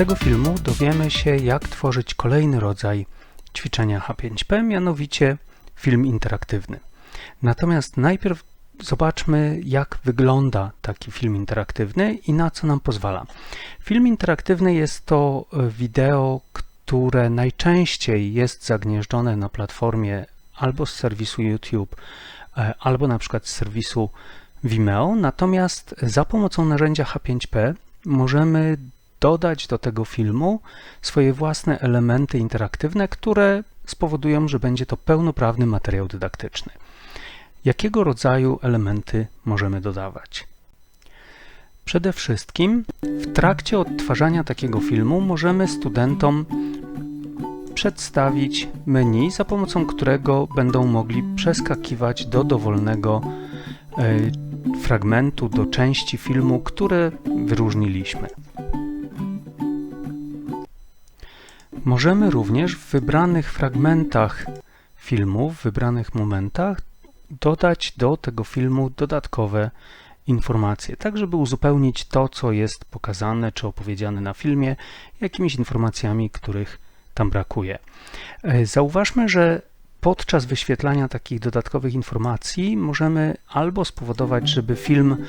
tego filmu dowiemy się, jak tworzyć kolejny rodzaj ćwiczenia H5P, mianowicie film interaktywny. Natomiast najpierw zobaczmy, jak wygląda taki film interaktywny i na co nam pozwala. Film interaktywny jest to wideo, które najczęściej jest zagnieżdżone na platformie albo z serwisu YouTube, albo na przykład z serwisu Vimeo. Natomiast za pomocą narzędzia H5P możemy dodać do tego filmu swoje własne elementy interaktywne, które spowodują, że będzie to pełnoprawny materiał dydaktyczny. Jakiego rodzaju elementy możemy dodawać? Przede wszystkim w trakcie odtwarzania takiego filmu możemy studentom przedstawić menu, za pomocą którego będą mogli przeskakiwać do dowolnego fragmentu, do części filmu, które wyróżniliśmy. Możemy również w wybranych fragmentach filmu, w wybranych momentach dodać do tego filmu dodatkowe informacje, tak żeby uzupełnić to, co jest pokazane czy opowiedziane na filmie, jakimiś informacjami, których tam brakuje. Zauważmy, że podczas wyświetlania takich dodatkowych informacji możemy albo spowodować, żeby film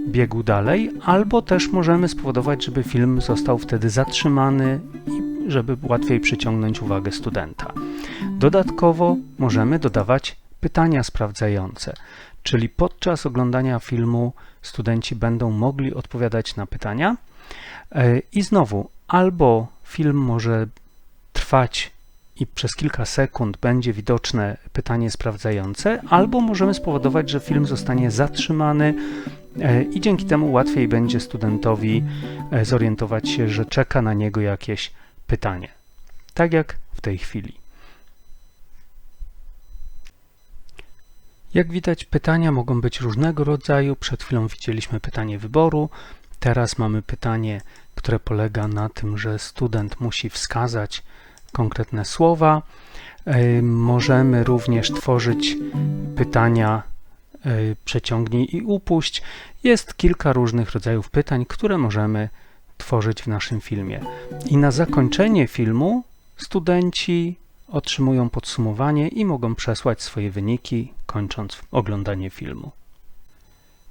biegł dalej, albo też możemy spowodować, żeby film został wtedy zatrzymany i żeby łatwiej przyciągnąć uwagę studenta. Dodatkowo możemy dodawać pytania sprawdzające, czyli podczas oglądania filmu studenci będą mogli odpowiadać na pytania i znowu albo film może trwać i przez kilka sekund będzie widoczne pytanie sprawdzające, albo możemy spowodować, że film zostanie zatrzymany i dzięki temu łatwiej będzie studentowi zorientować się, że czeka na niego jakieś pytanie. Tak jak w tej chwili. Jak widać, pytania mogą być różnego rodzaju. Przed chwilą widzieliśmy pytanie wyboru. Teraz mamy pytanie, które polega na tym, że student musi wskazać konkretne słowa. Możemy również tworzyć pytania przeciągnij i upuść. Jest kilka różnych rodzajów pytań, które możemy tworzyć w naszym filmie. I na zakończenie filmu studenci otrzymują podsumowanie i mogą przesłać swoje wyniki, kończąc oglądanie filmu.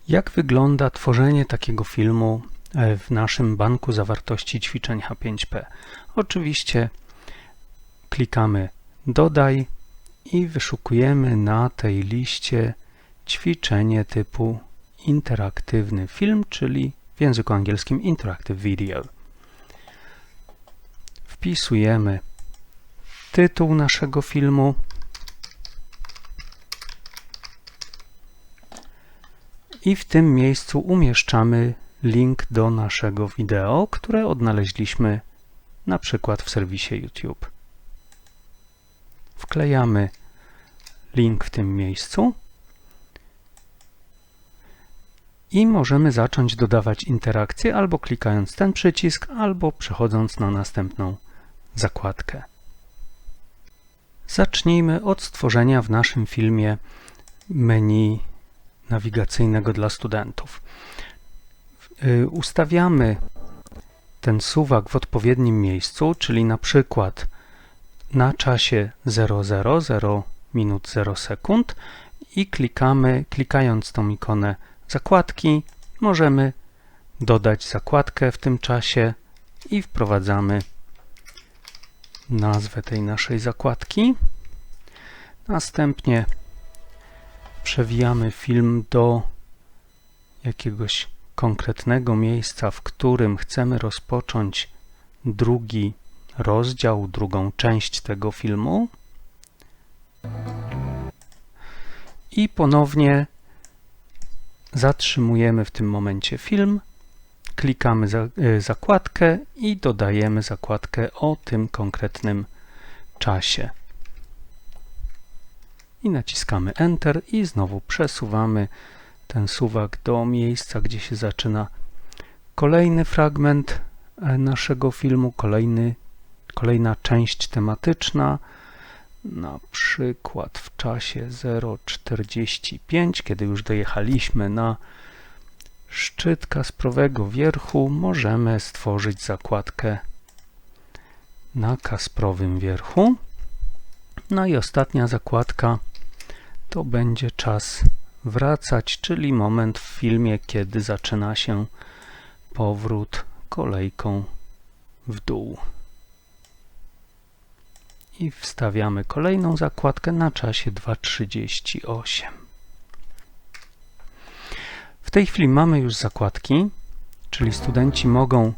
Jak wygląda tworzenie takiego filmu w naszym banku zawartości ćwiczeń H5P? Oczywiście klikamy Dodaj i wyszukujemy na tej liście ćwiczenie typu interaktywny film, czyli w języku angielskim Interactive Video. Wpisujemy tytuł naszego filmu i w tym miejscu umieszczamy link do naszego wideo, które odnaleźliśmy na przykład w serwisie YouTube. Wklejamy link w tym miejscu i możemy zacząć dodawać interakcje albo klikając ten przycisk, albo przechodząc na następną zakładkę. Zacznijmy od stworzenia w naszym filmie menu nawigacyjnego dla studentów. Ustawiamy ten suwak w odpowiednim miejscu, czyli na przykład na czasie 0 minut 0 sekund i klikając tą ikonę zakładki, możemy dodać zakładkę w tym czasie i wprowadzamy nazwę tej naszej zakładki. Następnie przewijamy film do jakiegoś konkretnego miejsca, w którym chcemy rozpocząć drugi rozdział, drugą część tego filmu. I ponownie zatrzymujemy w tym momencie film, klikamy zakładkę i dodajemy zakładkę o tym konkretnym czasie. I naciskamy Enter i znowu przesuwamy ten suwak do miejsca, gdzie się zaczyna kolejny fragment naszego filmu, kolejna część tematyczna, na przykład w czasie 0,45, kiedy już dojechaliśmy na szczyt Kasprowego Wierchu możemy stworzyć zakładkę na Kasprowym Wierchu. No i ostatnia zakładka to będzie czas wracać, czyli moment w filmie, kiedy zaczyna się powrót kolejką w dół. I wstawiamy kolejną zakładkę na czasie 2:38. W tej chwili mamy już zakładki, czyli studenci mogą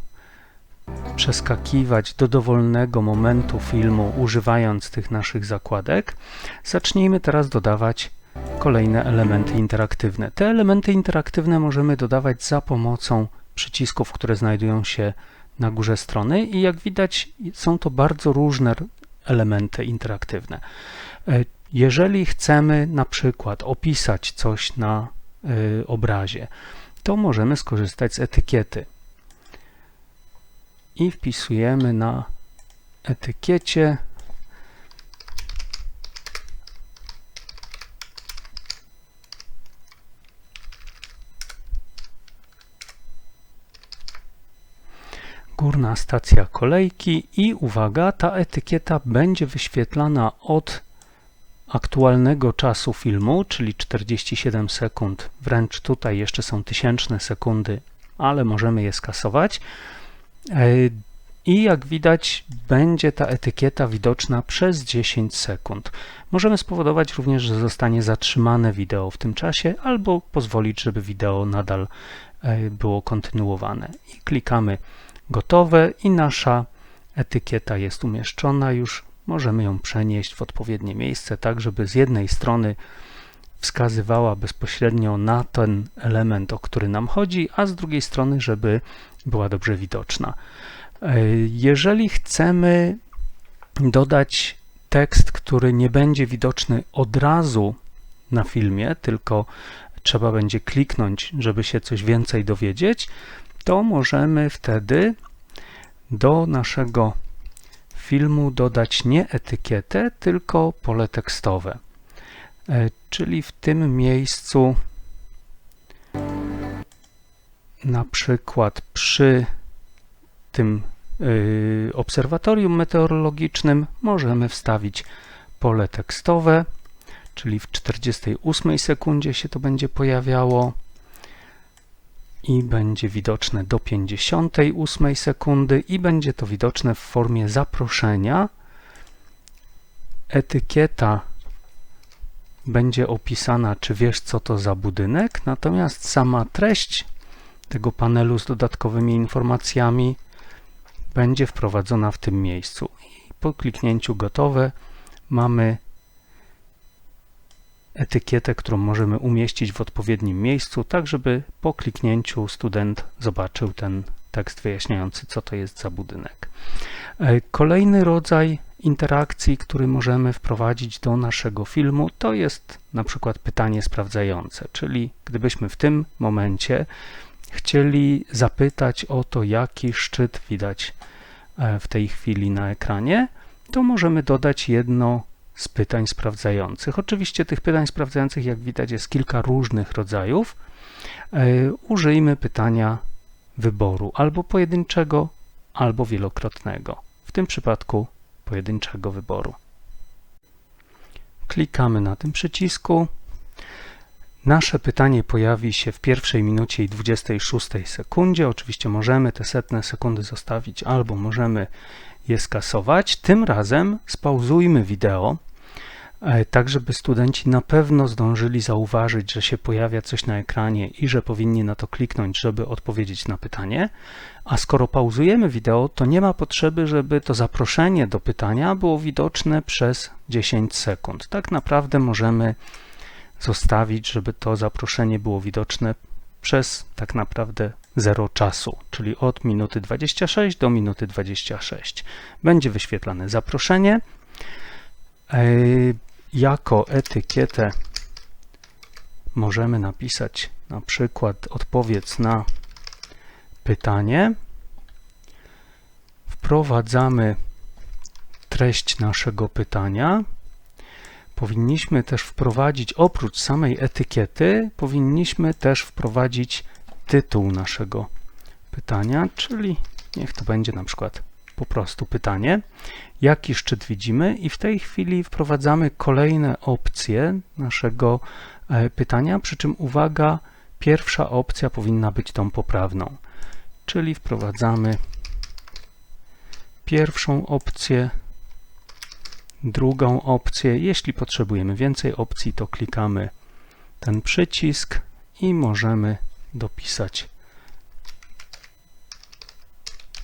przeskakiwać do dowolnego momentu filmu używając tych naszych zakładek. Zacznijmy teraz dodawać kolejne elementy interaktywne. Te elementy interaktywne możemy dodawać za pomocą przycisków, które znajdują się na górze strony i jak widać są to bardzo różne elementy interaktywne. Jeżeli chcemy na przykład opisać coś na obrazie, to możemy skorzystać z etykiety i wpisujemy na etykiecie Górna stacja kolejki i uwaga, ta etykieta będzie wyświetlana od aktualnego czasu filmu, czyli 47 sekund, wręcz tutaj jeszcze są tysięczne sekundy, ale możemy je skasować. I jak widać, będzie ta etykieta widoczna przez 10 sekund. Możemy spowodować również, że zostanie zatrzymane wideo w tym czasie, albo pozwolić, żeby wideo nadal było kontynuowane. I klikamy gotowe i nasza etykieta jest umieszczona. Już możemy ją przenieść w odpowiednie miejsce, tak żeby z jednej strony wskazywała bezpośrednio na ten element, o który nam chodzi, a z drugiej strony, żeby była dobrze widoczna. Jeżeli chcemy dodać tekst, który nie będzie widoczny od razu na filmie, tylko trzeba będzie kliknąć, żeby się coś więcej dowiedzieć, to możemy wtedy do naszego filmu dodać nie etykietę, tylko pole tekstowe. Czyli w tym miejscu na przykład przy tym obserwatorium meteorologicznym możemy wstawić pole tekstowe, czyli w 48 sekundzie się to będzie pojawiało i będzie widoczne do 58 sekundy i będzie to widoczne w formie zaproszenia. Etykieta będzie opisana, czy wiesz, co to za budynek, natomiast sama treść tego panelu z dodatkowymi informacjami będzie wprowadzona w tym miejscu. I po kliknięciu gotowe mamy etykietę, którą możemy umieścić w odpowiednim miejscu, tak żeby po kliknięciu student zobaczył ten tekst wyjaśniający, co to jest za budynek. Kolejny rodzaj interakcji, który możemy wprowadzić do naszego filmu, to jest na przykład pytanie sprawdzające, czyli gdybyśmy w tym momencie chcieli zapytać o to, jaki szczyt widać w tej chwili na ekranie, to możemy dodać jedno z pytań sprawdzających. Oczywiście tych pytań sprawdzających, jak widać, jest kilka różnych rodzajów. Użyjmy pytania wyboru albo pojedynczego, albo wielokrotnego. W tym przypadku pojedynczego wyboru. Klikamy na tym przycisku. Nasze pytanie pojawi się w 1 minucie i 26 sekundzie. Oczywiście możemy te setne sekundy zostawić, albo możemy je skasować. Tym razem spauzujmy wideo, tak żeby studenci na pewno zdążyli zauważyć, że się pojawia coś na ekranie i że powinni na to kliknąć, żeby odpowiedzieć na pytanie. A skoro pauzujemy wideo, to nie ma potrzeby, żeby to zaproszenie do pytania było widoczne przez 10 sekund. Tak naprawdę możemy zostawić, żeby to zaproszenie było widoczne przez tak naprawdę 0 czasu, czyli od minuty 26 do minuty 26. Będzie wyświetlane zaproszenie. Jako etykietę możemy napisać na przykład odpowiedz na pytanie. Wprowadzamy treść naszego pytania. Powinniśmy też wprowadzić, oprócz samej etykiety, powinniśmy też wprowadzić tytuł naszego pytania, czyli niech to będzie na przykład po prostu pytanie. Jaki szczyt widzimy? I w tej chwili wprowadzamy kolejne opcje naszego pytania, przy czym uwaga, pierwsza opcja powinna być tą poprawną, czyli wprowadzamy pierwszą opcję, drugą opcję. Jeśli potrzebujemy więcej opcji, to klikamy ten przycisk i możemy dopisać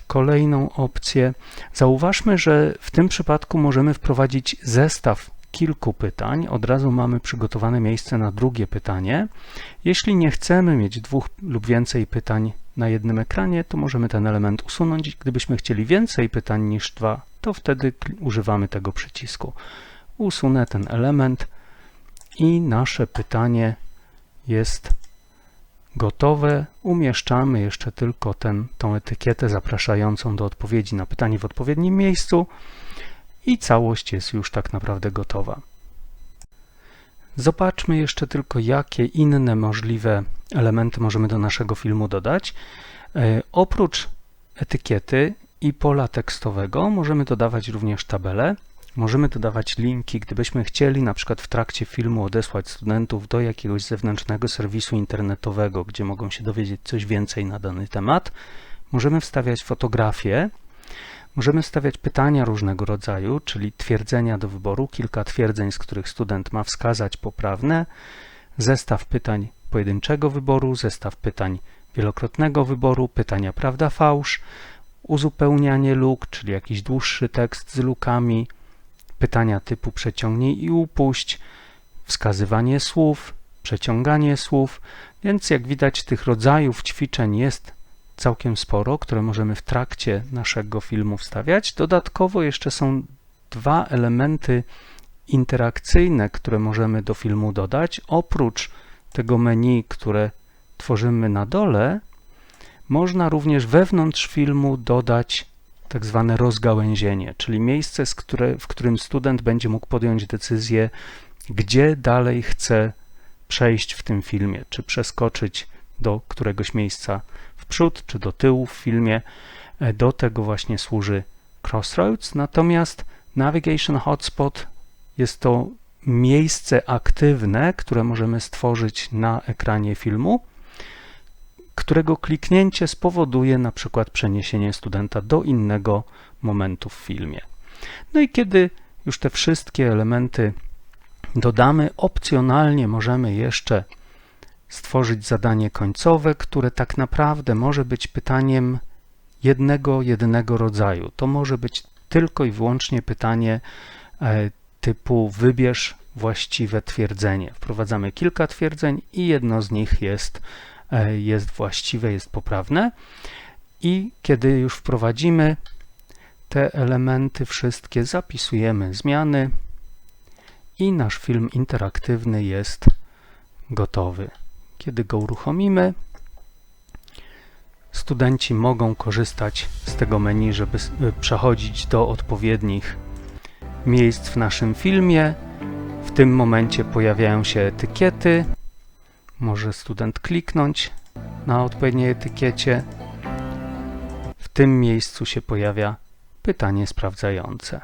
kolejną opcję. Zauważmy, że w tym przypadku możemy wprowadzić zestaw kilku pytań. Od razu mamy przygotowane miejsce na drugie pytanie. Jeśli nie chcemy mieć dwóch lub więcej pytań na jednym ekranie, to możemy ten element usunąć. Gdybyśmy chcieli więcej pytań niż dwa, to wtedy używamy tego przycisku. Usunę ten element i nasze pytanie jest gotowe. Umieszczamy jeszcze tylko tą etykietę zapraszającą do odpowiedzi na pytanie w odpowiednim miejscu i całość jest już tak naprawdę gotowa. Zobaczmy jeszcze tylko, jakie inne możliwe elementy możemy do naszego filmu dodać. Oprócz etykiety i pola tekstowego możemy dodawać również tabele. Możemy dodawać linki, gdybyśmy chcieli na przykład w trakcie filmu odesłać studentów do jakiegoś zewnętrznego serwisu internetowego, gdzie mogą się dowiedzieć coś więcej na dany temat. Możemy wstawiać fotografie, możemy wstawiać pytania różnego rodzaju, czyli twierdzenia do wyboru, kilka twierdzeń, z których student ma wskazać poprawne, zestaw pytań pojedynczego wyboru, zestaw pytań wielokrotnego wyboru, pytania prawda-fałsz, uzupełnianie luk, czyli jakiś dłuższy tekst z lukami, pytania typu przeciągnij i upuść, wskazywanie słów, przeciąganie słów, więc jak widać tych rodzajów ćwiczeń jest całkiem sporo, które możemy w trakcie naszego filmu wstawiać. Dodatkowo jeszcze są dwa elementy interakcyjne, które możemy do filmu dodać. Oprócz tego menu, które tworzymy na dole, można również wewnątrz filmu dodać tak zwane rozgałęzienie, czyli miejsce, w którym student będzie mógł podjąć decyzję, gdzie dalej chce przejść w tym filmie, czy przeskoczyć do któregoś miejsca w przód, czy do tyłu w filmie. Do tego właśnie służy Crossroads, natomiast Navigation Hotspot jest to miejsce aktywne, które możemy stworzyć na ekranie filmu, którego kliknięcie spowoduje na przykład przeniesienie studenta do innego momentu w filmie. No i kiedy już te wszystkie elementy dodamy, opcjonalnie możemy jeszcze stworzyć zadanie końcowe, które tak naprawdę może być pytaniem jedynego rodzaju. To może być tylko i wyłącznie pytanie typu wybierz właściwe twierdzenie. Wprowadzamy kilka twierdzeń i jedno z nich jest właściwe, jest poprawne. I kiedy już wprowadzimy te elementy wszystkie, zapisujemy zmiany i nasz film interaktywny jest gotowy. Kiedy go uruchomimy, studenci mogą korzystać z tego menu, żeby przechodzić do odpowiednich miejsc w naszym filmie. W tym momencie pojawiają się etykiety. Może student kliknąć na odpowiedniej etykiecie. W tym miejscu się pojawia pytanie sprawdzające.